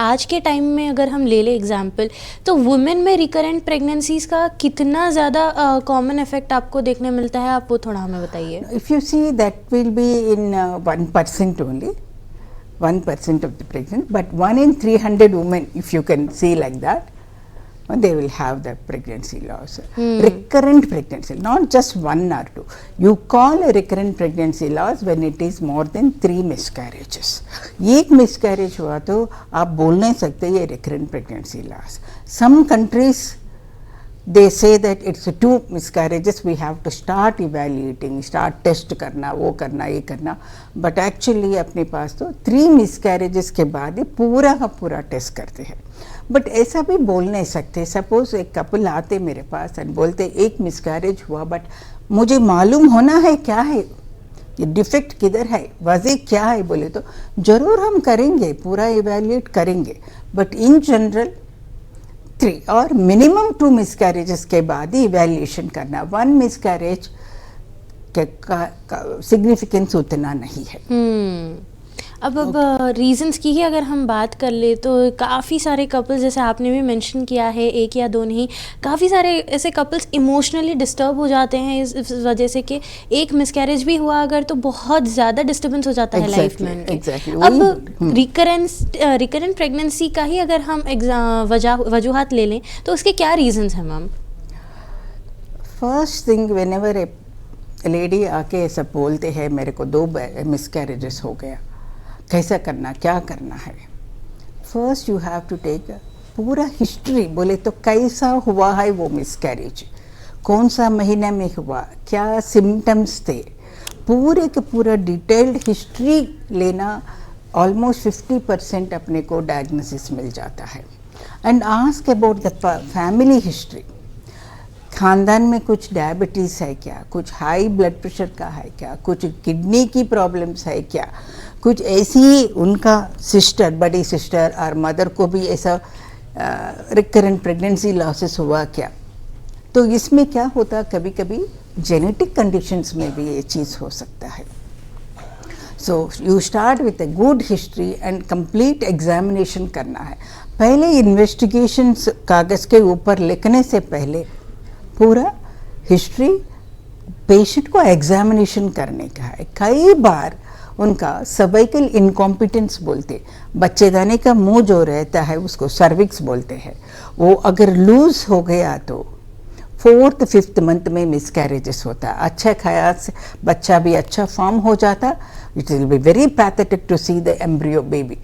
आज के टाइम में अगर हम ले ले एग्जांपल, तो वुमेन में रिकरेंट प्रेगनेंसीज का कितना ज़्यादा कॉमन इफेक्ट आपको देखने मिलता है, आप वो थोड़ा हमें बताइए। If you see, that will be in 1% only, 1% of the pregnant, but 1 in 300 women, if you can see like that, they will have the pregnancy loss. Recurrent pregnancy, not just 1 or 2. You call a recurrent pregnancy loss when it is more than 3 miscarriages. एक miscarriage हुआ तो आप बोल नहीं सकते ये recurrent pregnancy loss. Some countries, they say that it's 2 miscarriages, we have to start evaluating, start test करना, वो करना, ये करना, but actually अपने पास तो 3 miscarriages के बाद ही पूरा का पूरा टेस्ट करते हैं. बट ऐसा भी बोल नहीं सकते. सपोज एक कपल आते मेरे पास एंड बोलते एक मिसकैरेज हुआ, बट मुझे मालूम होना है क्या है, ये डिफेक्ट किधर है, वजह क्या है, बोले तो ज़रूर हम करेंगे, पूरा इवेल्युएट करेंगे, बट इन जनरल 3 और मिनिमम 2 मिसकैरेजेस के बाद ही इवेल्युएशन करना. 1 मिसकैरेज का सिग्निफिकेंस उतना नहीं है. अब रीजंस की ही अगर हम बात कर ले तो काफ़ी सारे कपल्स, जैसे आपने भी मेंशन किया है, एक या दो नहीं, काफ़ी सारे ऐसे कपल्स इमोशनली डिस्टर्ब हो जाते हैं इस वजह से कि एक मिसकैरेज भी हुआ अगर तो बहुत ज़्यादा डिस्टर्बेंस हो जाता है लाइफ में. अब रिकरेंट प्रेगनेंसी का ही अगर हम वजूहात ले लें तो उसके क्या रीजंस हैं मैम? फर्स्ट थिंग, व्हेनेवर ए लेडी आके ऐसा बोलते हैं मेरे को 2 मिसकैरेजेस हो गया, कैसा करना, क्या करना है, first you have to take पूरा हिस्ट्री. बोले तो कैसा हुआ है वो मिसकैरेज, कौन सा महीने में हुआ, क्या सिम्टम्स थे, पूरे के पूरा डिटेल्ड हिस्ट्री लेना. ऑलमोस्ट 50% अपने को डायग्नोसिस मिल जाता है. And ask about the family history. खानदान में कुछ डायबिटीज़ है क्या, कुछ हाई ब्लड प्रेशर का है क्या, कुछ किडनी की प्रॉब्लम्स है क्या, कुछ ऐसी उनका सिस्टर, बड़ी सिस्टर और मदर को भी ऐसा रिकरेंट प्रेगनेंसी लॉसेस हुआ क्या. तो इसमें क्या होता, कभी कभी जेनेटिक कंडीशंस में भी ये चीज़ हो सकता है. So you start with a good history and complete examination करना है. पहले इन्वेस्टिगेशंस कागज़ के ऊपर लिखने से पहले पूरा हिस्ट्री पेशेंट को एग्जामिनेशन करने का है. कई बार उनका सर्वाइकल इनकॉम्पिटेंस बोलते, बच्चेदानी का मुंह जो रहता है उसको सर्विक्स बोलते हैं, वो अगर लूज हो गया तो 4th 5th मंथ में मिसकैरेजेस होता. अच्छा ख्याल से बच्चा भी अच्छा फॉर्म हो जाता. It will be very pathetic to see the embryo baby.